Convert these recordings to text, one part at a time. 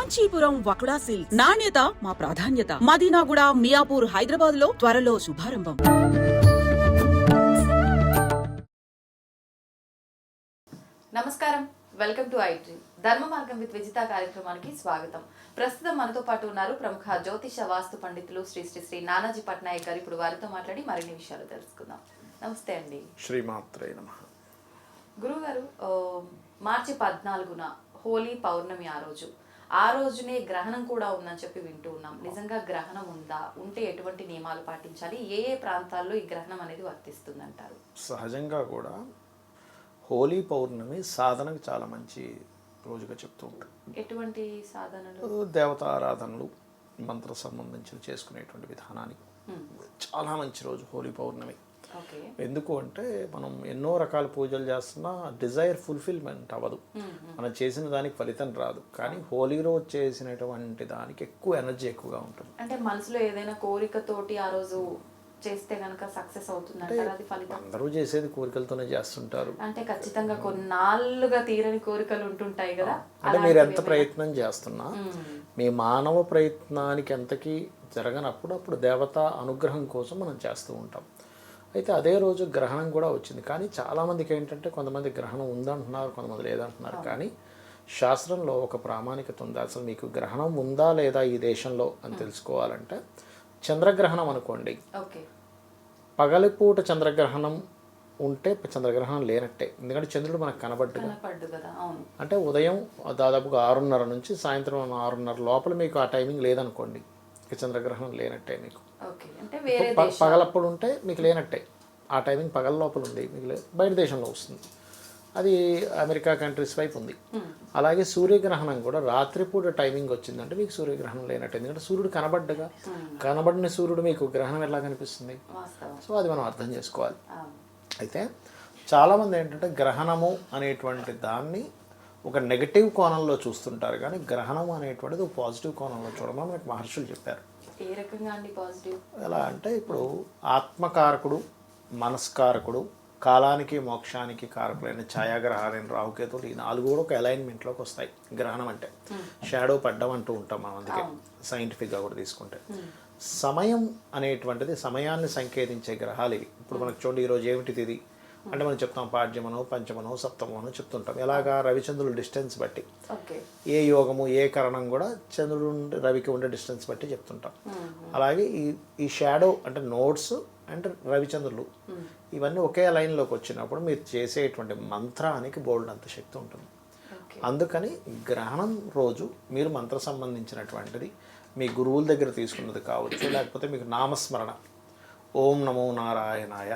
Kanchipuram వకుడా silks నాణ్యత మా ప్రాధాన్యత. మదీనాగూడ, మియాపూర్, హైదరాబాద్ లో త్వరలో శుభారంభం. నమస్కారం, వెల్కమ్ టు ఐడ్రీమ్. ధర్మ మార్గం విత్ విజిత కార్యక్రమానికి స్వాగతం. ప్రస్తుతం మనతో పాటు ఉన్నారు ప్రముఖ జ్యోతిష వాస్తు పండితులు శ్రీ శ్రీ శ్రీ నానాజీ పట్నాయక్ గారు. ఇప్పుడు వారితో మాట్లాడి మరిన్ని విషయాలు తెలుసుకుందాం. నమస్తే అండి. శ్రీమాత్రే నమః. గురుగారు, మార్చి 14న హోలీ పౌర్ణమి, ఆ రోజునే గ్రహణం కూడా ఉందని చెప్పి వింటూ ఉన్నాం. నిజంగా గ్రహణం ఉందా? ఉంటే ఎటువంటి నియమాలు పాటించాలి? ఏ ఏ ప్రాంతాల్లో ఈ గ్రహణం అనేది వర్తిస్తుందంటారు? సహజంగా కూడా హోలీ పౌర్ణమి సాధనకు చాలా మంచి రోజుగా చెప్తూ ఉంటారు. ఎటువంటి సాధనలు? దేవతా ఆరాధనలు, మంత్ర సంబంధించి చేసుకునేటువంటి విధానానికి చాలా మంచి రోజు హోలీ పౌర్ణమి. ఎందుకు అంటే మనం ఎన్నో రకాల పూజలు చేస్తున్నా డిజైర్ ఫుల్ఫిల్మెంట్ అవ్వదు, మనం చేసిన దానికి ఫలితం రాదు. కానీ హోలీ రోజు చేసినటువంటి దానికి ఎక్కువ ఎనర్జీ ఎక్కువగా ఉంటుంది. అంటే మనసులో ఏదైనా కోరికతోటి ఆ రోజు చేస్తే గనక సక్సెస్ అవుతుందంటారు. అది ఫలితం అందరూ చేసేది కోరికలతోనే చేస్తుంటారు. అంటే ఖచ్చితంగా కొన్నాళ్ళుగా తీరని కోరికలు ఉంటుంటాయి కదా. అంటే మీరు ఎంత ప్రయత్నం చేస్తున్నా మీ మానవ ప్రయత్నానికి ఎంతకీ జరగనప్పుడు అప్పుడు దేవత అనుగ్రహం కోసం మనం చేస్తూ ఉంటాం. అయితే అదే రోజు గ్రహణం కూడా వచ్చింది. కానీ చాలామందికి ఏంటంటే కొంతమంది గ్రహణం ఉందంటున్నారు, కొంతమంది లేదంటున్నారు. కానీ శాస్త్రంలో ఒక ప్రామాణికత ఉంది. అసలు మీకు గ్రహణం ఉందా లేదా ఈ దేశంలో అని తెలుసుకోవాలంటే చంద్రగ్రహణం అనుకోండి, పగలిపూట చంద్రగ్రహణం ఉంటే చంద్రగ్రహణం లేనట్టే. ఎందుకంటే చంద్రుడు మనకు కనబడ్డు కదా. అంటే ఉదయం దాదాపుగా 6:30 నుంచి సాయంత్రం 6:30 లోపల మీకు ఆ టైమింగ్ లేదనుకోండి, ఇక చంద్రగ్రహణం లేనట్టే. మీకు పగలప్పుడు ఉంటే మీకు లేనట్టే, ఆ టైమింగ్ పగల లోపల ఉంది, మీకు బయట దేశంలో వస్తుంది. అది అమెరికా కంట్రీస్ వైపు ఉంది. అలాగే సూర్యగ్రహణం కూడా రాత్రిపూట టైమింగ్ వచ్చిందంటే మీకు సూర్యగ్రహణం లేనట్టు. ఎందుకంటే సూర్యుడు కనబడిన సూర్యుడు మీకు గ్రహణం ఎలా కనిపిస్తుంది? సో అది మనం అర్థం చేసుకోవాలి. అయితే చాలామంది ఏంటంటే గ్రహణము అనేటువంటి దాన్ని ఒక నెగటివ్ కోణంలో చూస్తుంటారు. కానీ గ్రహణం అనేటువంటిది ఒక పాజిటివ్ కోణంలో చూడమని మనకు మహర్షులు చెప్పారు. ఏ రకంగా అండి పాజిటివ్? ఎలా అంటే ఇప్పుడు ఆత్మకారకుడు, మనస్కారకుడు, కాలానికి మోక్షానికి కారకులైన ఛాయాగ్రహాలైన రాహుకేతువులు, ఈ 4 కూడా ఒక అలైన్మెంట్లోకి వస్తాయి. గ్రహణం అంటే షాడో పడ్డం అంటూ ఉంటాం మనం, అందుకే సైంటిఫిక్గా కూడా తీసుకుంటే. సమయం అనేటువంటిది సమయాన్ని సంకేతించే గ్రహాలు ఇవి. ఇప్పుడు మనకు చూడండి, ఈరోజు ఏమిటి తిది అంటే మనం చెప్తాం పాడ్యమనో, పంచమనో, సప్తమనో చెప్తుంటాం. ఎలాగా రవిచంద్రుల డిస్టెన్స్ బట్టి, ఏ యోగము ఏ కరణం కూడా చంద్రుడు రవికి ఉండే డిస్టెన్స్ బట్టి చెప్తుంటాం. అలాగే ఈ షాడో అంటే నోట్స్ అండ్ రవిచంద్రులు ఇవన్నీ ఒకే లైన్లోకి వచ్చినప్పుడు మీరు చేసేటువంటి మంత్రానికి బోల్డ్ అంత శక్తి ఉంటుంది. అందుకని గ్రహణం రోజు మీరు మంత్ర సంబంధించినటువంటిది మీ గురువుల దగ్గర తీసుకున్నది కావచ్చు, లేకపోతే మీకు నామస్మరణ, ఓం నమో నారాయణాయ,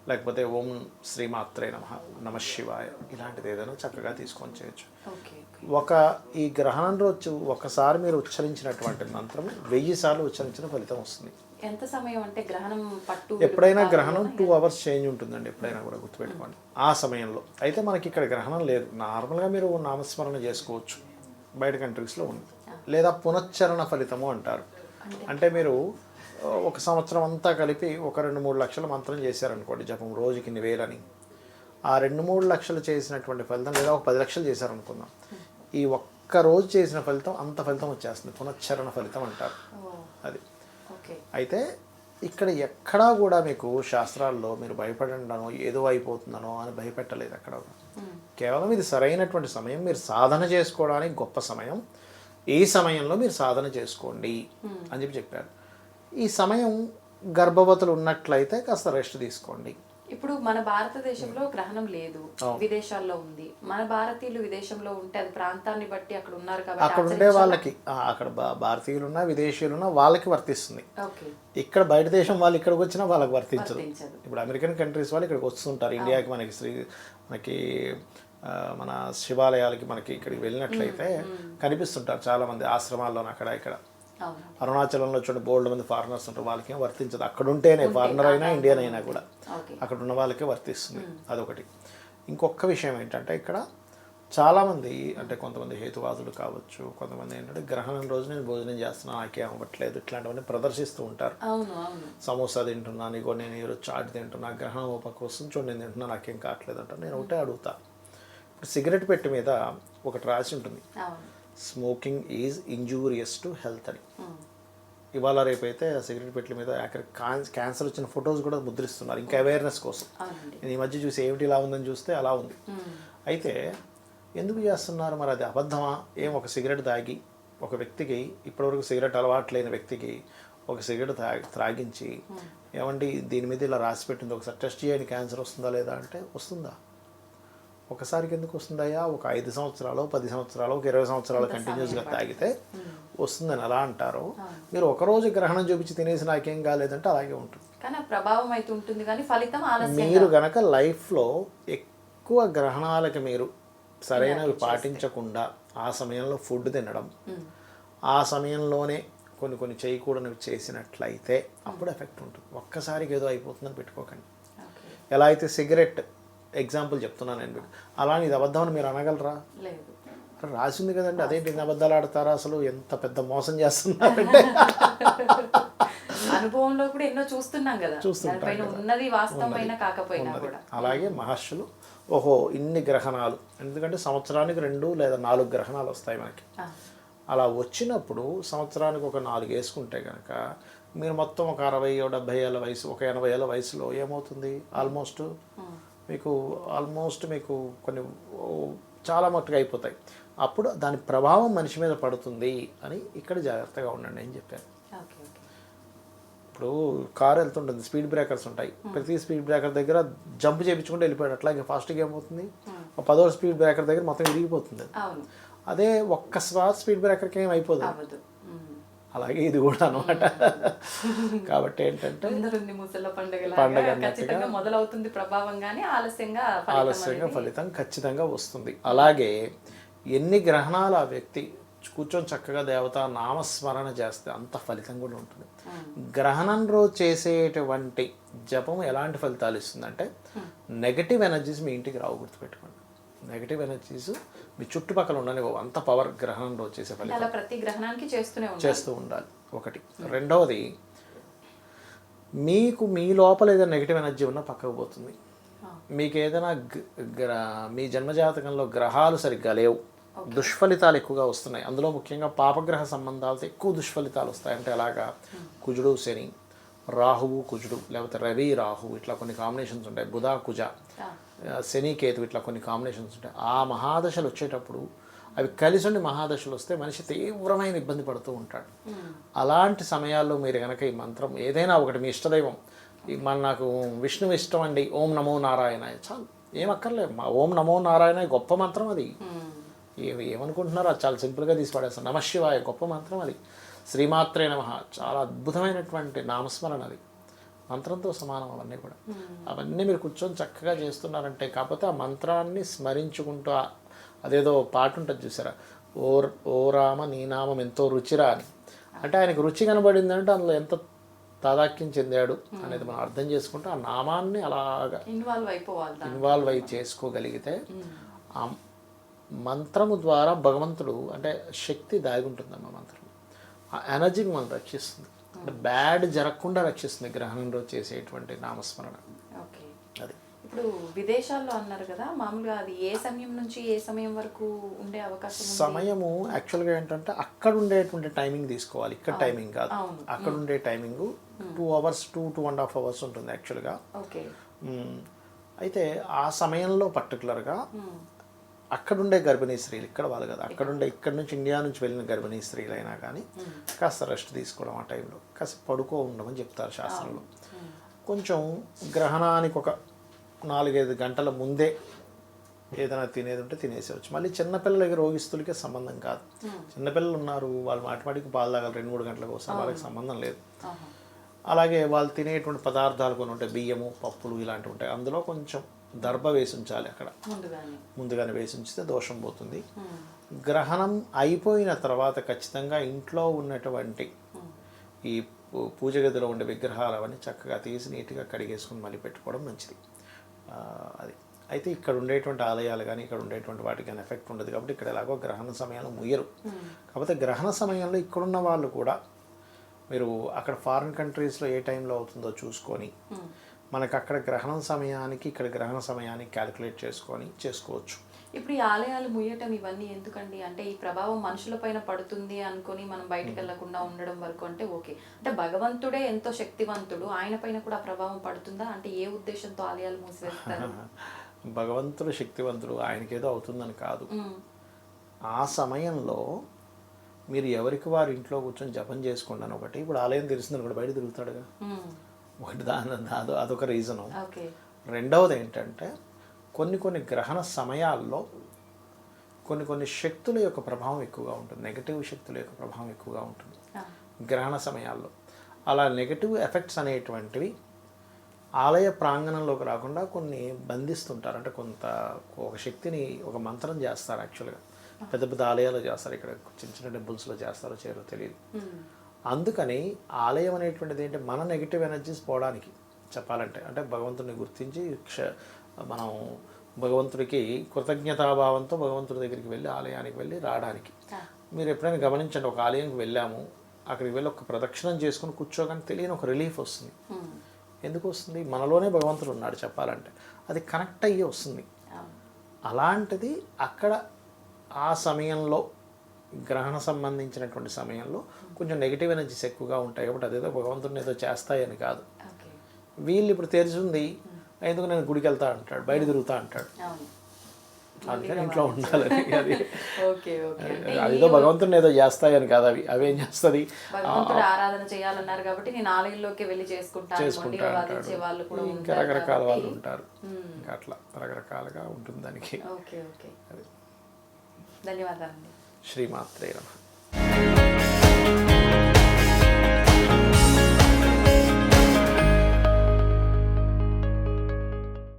లేకపోతే ఓం శ్రీమాత్రే నమ శివాయ, ఇలాంటిది ఏదైనా చక్కగా తీసుకొని చేయొచ్చు. ఈ గ్రహణం రోజు ఒకసారి మీరు ఉచ్చరించినటువంటి మంత్రం 1000 సార్లు ఉచ్చరించిన ఫలితం వస్తుంది. ఎంత సమయం అంటే గ్రహణం పట్టు? ఎప్పుడైనా గ్రహణం 2 hours చేంజ్ ఉంటుందండి, ఎప్పుడైనా కూడా గుర్తుపెట్టుకోండి ఆ సమయంలో. అయితే మనకి ఇక్కడ గ్రహణం లేదు, నార్మల్గా మీరు నామస్మరణ చేసుకోవచ్చు, బయట కంట్రీస్లో ఉంది. లేదా పునశ్చరణ ఫలితము అంటారు. అంటే మీరు ఒక సంవత్సరం అంతా కలిపి ఒక 2-3 లక్షల మంత్రం చేశారనుకోండి, జపం రోజుకి 1000 ఆ 2-3 లక్షలు చేసినటువంటి ఫలితం, లేదా ఒక 10 లక్షలు చేశారనుకుందాం, ఈ ఒక్క రోజు చేసిన ఫలితం అంత ఫలితం వచ్చేస్తుంది. పునశ్చరణ ఫలితం అంటారు అది. అయితే ఇక్కడ ఎక్కడా కూడా మీకు శాస్త్రాల్లో మీరు భయపడండానో ఏదో అయిపోతుందనో అని భయపెట్టలేదు ఎక్కడ. కేవలం ఇది సరైనటువంటి సమయం, మీరు సాధన చేసుకోవడానికి గొప్ప సమయం, ఈ సమయంలో మీరు సాధన చేసుకోండి అని చెప్పారు. ఈ సమయం గర్భవతులు ఉన్నట్లయితే కాస్త రెస్ట్ తీసుకోండి. ఇప్పుడు మన భారతదేశంలో గ్రహణం లేదు, విదేశాల్లో ఉంది. మన భారతీయులు విదేశంలో ఉంటే అది ప్రాంతాన్ని బట్టి అక్కడ ఉన్నారు కాబట్టి అక్కడ ఉండే వాళ్ళకి, అక్కడ భారతీయులున్నా విదేశీయులున్నా వాళ్ళకి వర్తిస్తుంది. ఇక్కడ బయట దేశం వాళ్ళు ఇక్కడికి వచ్చినా వాళ్ళకి వర్తించదు. ఇప్పుడు అమెరికన్ కంట్రీస్ వాళ్ళు ఇక్కడికి వస్తుంటారు, ఇండియాకి మనకి మన శివాలయాలకి మనకి ఇక్కడికి వెళ్ళినట్లయితే కనిపిస్తుంటారు చాలామంది ఆశ్రమాల్లో అక్కడ ఇక్కడ. అరుణాచలంలో చూడండి బోల్డ్ మంది ఫారినర్స్ ఉంటారు, వాళ్ళకేం వర్తించదు. అక్కడ ఉంటేనే ఫారినర్ అయినా ఇండియన్ అయినా కూడా అక్కడ ఉన్న వాళ్ళకే వర్తిస్తుంది. అదొకటి. ఇంకొక విషయం ఏంటంటే ఇక్కడ చాలామంది అంటే కొంతమంది హేతువాదులు కావచ్చు, కొంతమంది ఏంటంటే గ్రహణం రోజు నేను భోజనం చేస్తున్నాను నాకేం అవ్వట్లేదు ఇట్లాంటివన్నీ ప్రదర్శిస్తూ ఉంటారు. సమోసా తింటున్నాను, ఇగో నేను ఈరోజు చాట్ తింటున్నా, గ్రహణం ఓపక వస్తుంది చూడండి నేను తింటున్నా నాకేం కావట్లేదు అంటారు. నేను ఒకటే అడుగుతా, ఇప్పుడు సిగరెట్ పెట్టి మీద ఒకటి రాసి ఉంటుంది, smoking is injurious to health అని. ఇవాళ రేపైతే సిగరెట్ పెట్టెల మీద క్యాన్సర్ వచ్చిన ఫొటోస్ కూడా ముద్రిస్తున్నారు ఇంకా అవేర్నెస్ కోసం. నేను ఈ మధ్య చూసి ఏమిటి ఇలా ఉందని చూస్తే అలా ఉంది. అయితే ఎందుకు చేస్తున్నారు మరి, అది అబద్ధమా? ఒక సిగరెట్ తాగి ఒక వ్యక్తికి, ఇప్పటివరకు సిగరెట్ అలవాటు లేని వ్యక్తికి ఒక సిగరెట్ త్రాగించి ఏమండి దీని మీద ఇలా రాసి పెట్టింది ఒకసారి టెస్ట్ చేయండి క్యాన్సర్ వస్తుందా లేదా అంటే వస్తుందా? ఒకసారికి ఎందుకు వస్తుందయ్యా? ఒక 5 సంవత్సరాలు 10 సంవత్సరాలు ఒక 20 సంవత్సరాలు కంటిన్యూస్గా తాగితే వస్తుందని ఎలా అంటారు? మీరు ఒకరోజు గ్రహణం చూపించి తినేసి నాకేం కాలేదంటే అలాగే ఉంటుంది. కానీ ప్రభావం అయితే ఉంటుంది కానీ ఫలితం ఆలస్యం. మీరు గనక లైఫ్లో ఎక్కువ గ్రహణాలకి మీరు సరైనవి పాటించకుండా ఆ సమయంలో ఫుడ్ తినడం, ఆ సమయంలోనే కొన్ని చేయకూడనివి చేసినట్లయితే అప్పుడు ఎఫెక్ట్ ఉంటుంది. ఒక్కసారికి ఏదో అయిపోతుందని పెట్టుకోకండి. ఎలా అయితే సిగరెట్ ఎగ్జాంపుల్ చెప్తున్నాను నేను మీకు, అలా ఇది అబద్ధం అని మీరు అనగలరా? రాసింది కదండి, అదేంటి ఇన్ని అబద్ధాలు ఆడతారా? అసలు ఎంత పెద్ద మోసం చేస్తున్నారంటే అనుభవంలో కూడా ఎన్నో చూస్తున్నాం కదా, ఉన్నది వాస్తవమైన కాకపోయినా కూడా. అలాగే మహర్షులు ఇన్ని గ్రహణాలు, ఎందుకంటే సంవత్సరానికి 2 లేదా 4 గ్రహణాలు వస్తాయి మనకి. అలా వచ్చినప్పుడు సంవత్సరానికి ఒక 4 వేసుకుంటే కనుక మీరు మొత్తం ఒక 60 70 ఏళ్ళ వయసు, ఒక 80 ఏళ్ళ వయసులో ఏమవుతుంది? ఆల్మోస్ట్ మీకు కొన్ని చాలా మట్టుగా అయిపోతాయి. అప్పుడు దాని ప్రభావం మనిషి మీద పడుతుంది అని ఇక్కడ జాగ్రత్తగా ఉండండి అని చెప్పాను. ఇప్పుడు కారు వెళ్తుంటుంది, స్పీడ్ బ్రేకర్స్ ఉంటాయి, ప్రతి స్పీడ్ బ్రేకర్ దగ్గర జంప్ చేయించుకుంటూ వెళ్ళిపోయాడు. అట్లాగే ఫాస్ట్గా ఏమవుతుంది? 10వ స్పీడ్ బ్రేకర్ దగ్గర మొత్తం విరిగిపోతుంది. అదే ఒక్క స్పీడ్ బ్రేకర్కి ఏం అయిపోతుంది. అలాగే ఇది కూడా అనమాట. కాబట్టి ఏంటంటే పండుగ మొదలవుతుంది ప్రభావం, కానీ ఆలస్యంగా ఫలితం ఖచ్చితంగా వస్తుంది. అలాగే ఎన్ని గ్రహణాలు ఆ వ్యక్తి కూర్చొని చక్కగా దేవతా నామస్మరణ చేస్తే అంత ఫలితం కూడా ఉంటుంది. గ్రహణం రోజు చేసేటువంటి జపం ఎలాంటి ఫలితాలు ఇస్తుందంటే నెగటివ్ ఎనర్జీస్ మీ ఇంటికి రావు, గుర్తుపెట్టుకోండి. నెగటివ్ ఎనర్జీస్ మీ చుట్టుపక్కల ఉండని అంత పవర్ గ్రహణం రోజు చేసే ఫలితం ప్రతి గ్రహణానికి చేస్తూ ఉండాలి. ఒకటి. రెండవది, మీకు మీ లోపల ఏదైనా నెగటివ్ ఎనర్జీ ఉన్నా పక్కకు పోతుంది. మీకు ఏదైనా మీ జన్మజాతకంలో గ్రహాలు సరిగ్గా లేవు, దుష్ఫలితాలు ఎక్కువగా వస్తున్నాయి. అందులో ముఖ్యంగా పాపగ్రహ సంబంధాలతో ఎక్కువ దుష్ఫలితాలు వస్తాయి. అంటే అలాగా కుజుడు శని, రాహువు కుజుడు, లేకపోతే రవి రాహువు, ఇట్లా కొన్ని కాంబినేషన్స్ ఉంటాయి. బుధ కుజ, శని కేతు, ఇట్లా కొన్ని కాంబినేషన్స్ ఉంటాయి. ఆ మహాదశలు వచ్చేటప్పుడు అవి కలిసి ఉండి మహాదశలు వస్తే మనిషి తీవ్రమైన ఇబ్బంది పడుతూ ఉంటాడు. అలాంటి సమయాల్లో మీరు కనుక ఈ మంత్రం ఏదైనా ఒకటి, మీ ఇష్టదైవం, నాకు విష్ణువు ఇష్టం అండి, ఓం నమో నారాయణ, చాలు, ఏమక్కర్లేదు. మా ఓం నమో నారాయణ గొప్ప మంత్రం అది. ఏమనుకుంటున్నారో అది చాలా సింపుల్గా తీసి పడేస్తాం. నమశివాయ గొప్ప మంత్రం అది. శ్రీమాత్రే నమః చాలా అద్భుతమైనటువంటి నామస్మరణ అది. మంత్రంతో సమానం అవన్నీ కూడా. అవన్నీ మీరు కూర్చొని చక్కగా చేస్తున్నారంటే, కాకపోతే ఆ మంత్రాన్ని స్మరించుకుంటూ, అదేదో పాట ఉంటుంది చూసారా, ఓ రామ నీ నామం ఎంతో రుచిరా అని. అంటే ఆయనకు రుచి కనబడిందంటే అందులో ఎంత తాదాక్యం చెందాడు అనేది మనం అర్థం చేసుకుంటూ ఆ నామాన్ని అలాగా ఇన్వాల్వ్ అయి చేసుకోగలిగితే ఆ మంత్రము ద్వారా భగవంతుడు, అంటే శక్తి దాగి ఉంటుందమ్మా మంత్రం. ఆ ఎనర్జీని మనం రక్షిస్తుంది, అంటే బ్యాడ్ జరగకుండా రక్షిస్తుంది గ్రహణం రోజు చేసేటువంటి నామస్మరణ. అది ఇప్పుడు విదేశాల్లో అన్నారు కదా, మామూలుగా అది ఏ సమయం నుంచి ఏ సమయం వరకు ఉండే అవకాశం? సమయము యాక్చువల్గా ఏంటంటే అక్కడ ఉండేటువంటి టైమింగ్ తీసుకోవాలి, ఇక్కడ టైమింగ్ కాదు. అక్కడ ఉండే టైమింగ్ 2 hours 2.5 hours ఉంటుంది యాక్చువల్గా. అయితే ఆ సమయంలో పర్టికులర్గా అక్కడుండే గర్భిణీ స్త్రీలు, ఇక్కడ వాళ్ళు కదా, ఇక్కడ నుంచి ఇండియా నుంచి వెళ్ళిన గర్భిణీ స్త్రీలు అయినా కానీ కాస్త రెస్ట్ తీసుకోవడం, ఆ టైంలో కాస్త పడుకో ఉండమని చెప్తారు శాస్త్రంలో. కొంచెం గ్రహణానికి ఒక 4-5 గంటల ముందే ఏదైనా తినేది ఉంటే తినేసేవచ్చు. మళ్ళీ చిన్నపిల్లలకి, రోగిస్తులకే సంబంధం కాదు. చిన్నపిల్లలు ఉన్నారు, వాళ్ళు మాటిమాటికి పాలు తాగాలి 2-3 గంటల కోసం, వాళ్ళకి సంబంధం లేదు. అలాగే వాళ్ళు తినేటువంటి పదార్థాలు కొన్ని ఉంటాయి, బియ్యము, పప్పులు ఇలాంటివి ఉంటాయి. అందులో కొంచెం దర్భ వేసి ఉంచాలి, అక్కడ ముందుగానే వేసి ఉంచితే దోషం పోతుంది. గ్రహణం అయిపోయిన తర్వాత ఖచ్చితంగా ఇంట్లో ఉన్నటువంటి ఈ పూజ గదిలో ఉండే విగ్రహాలు అవన్నీ చక్కగా తీసి నీట్గా కడిగేసుకుని మళ్ళీ పెట్టుకోవడం మంచిది. అది అయితే ఇక్కడ ఉండేటువంటి ఆలయాలు కానీ ఇక్కడ ఉండేటువంటి వాటికి కానీ ఎఫెక్ట్ ఉండదు కాబట్టి ఇక్కడ ఎలాగో గ్రహణ సమయంలో ముయ్యరు. కాకపోతే గ్రహణ సమయంలో ఇక్కడున్న వాళ్ళు కూడా మీరు అక్కడ ఫారిన్ కంట్రీస్లో ఏ టైంలో అవుతుందో చూసుకొని మనకు అక్కడ గ్రహణం సమయానికి ఇక్కడ గ్రహణ సమయానికి క్యాలిక్యులేట్ చేసుకొని చేసుకోవచ్చు. ఇప్పుడు ఈ ఆలయాలు ముయ్యటం ఇవన్నీ ఎందుకండి? అంటే ఈ ప్రభావం మనుషులపైన పడుతుంది అనుకొని మనం బయటకు వెళ్లకుండా ఉండడం వరకు అంటే ఓకే. అంటే భగవంతుడే ఎంతో శక్తివంతుడు, ఆయన పైన కూడా ఆ ప్రభావం పడుతుందా? అంటే ఏ ఉద్దేశంతో ఆలయాలు మూసివేస్తారు? భగవంతుడు శక్తివంతుడు, ఆయనకేదో అవుతుందని కాదు. ఆ సమయంలో మీరు ఎవరికి వారి ఇంట్లో కూర్చొని జపం చేసుకోండి అని ఒకటి. ఇప్పుడు ఆలయం తెలిసిందని కూడా బయట తిరుగుతాడుగా, ఒకటి అదొక రీజను. ఓకే. రెండవది ఏంటంటే కొన్ని గ్రహణ సమయాల్లో కొన్ని శక్తుల యొక్క ప్రభావం ఎక్కువగా ఉంటుంది, నెగటివ్ శక్తుల యొక్క ప్రభావం ఎక్కువగా ఉంటుంది గ్రహణ సమయాల్లో. అలా నెగటివ్ ఎఫెక్ట్స్ అనేటువంటివి ఆలయ ప్రాంగణంలోకి రాకుండా కొన్ని బంధిస్తుంటారు. అంటే ఒక శక్తిని ఒక మంత్రం చేస్తారు. యాక్చువల్గా పెద్ద పెద్ద ఆలయాలు చేస్తారు, ఇక్కడ చిన్న చిన్న టెంపుల్స్లో చేస్తారో చేయరో తెలియదు. అందుకని ఆలయం అనేటువంటిది ఏంటి, మన నెగిటివ్ ఎనర్జీస్ పోవడానికి చెప్పాలంటే, అంటే భగవంతుడిని గుర్తించి మనం భగవంతుడికి కృతజ్ఞతాభావంతో భగవంతుడి దగ్గరికి వెళ్ళి ఆలయానికి వెళ్ళి రావడానికి. మీరు ఎప్పుడైనా గమనించండి, ఒక ఆలయానికి వెళ్ళాము, అక్కడికి వెళ్ళి ఒక ప్రదక్షిణం చేసుకుని కూర్చోగానే తెలియని ఒక రిలీఫ్ వస్తుంది. ఎందుకు వస్తుంది? మనలోనే భగవంతుడు ఉన్నాడు చెప్పాలంటే, అది కనెక్ట్ అయ్యి వస్తుంది. అలాంటిది అక్కడ ఆ సమయంలో గ్రహణ సంబంధించినటువంటి సమయంలో కొంచెం నెగిటివ్ ఎనర్జీస్ ఎక్కువగా ఉంటాయి కాబట్టి అదేదో భగవంతుడిని ఏదో చేస్తాయని కాదు. వీళ్ళు ఇప్పుడు తెరిచింది ఎందుకు నేను గుడికి వెళ్తా అంటాడు, బయట తిరుగుతా అంటాడు, అందుకని ఇంట్లో ఉండాలని. అది అదేదో భగవంతుడిని ఏదో చేస్తాయని కాదు, అవేం చేస్తుంది, ఆరాధన చేయాలన్నారు కాబట్టి నేను ఆలయంలోకి వెళ్ళి చేసుకుంటా అంటాడు. ఇంకా రకరకాల వాళ్ళు ఉంటారు, ఇంకా అట్లా రకరకాలుగా ఉంటుంది దానికి. ధన్యవాదాలు. శ్రీమాత్రే నమః.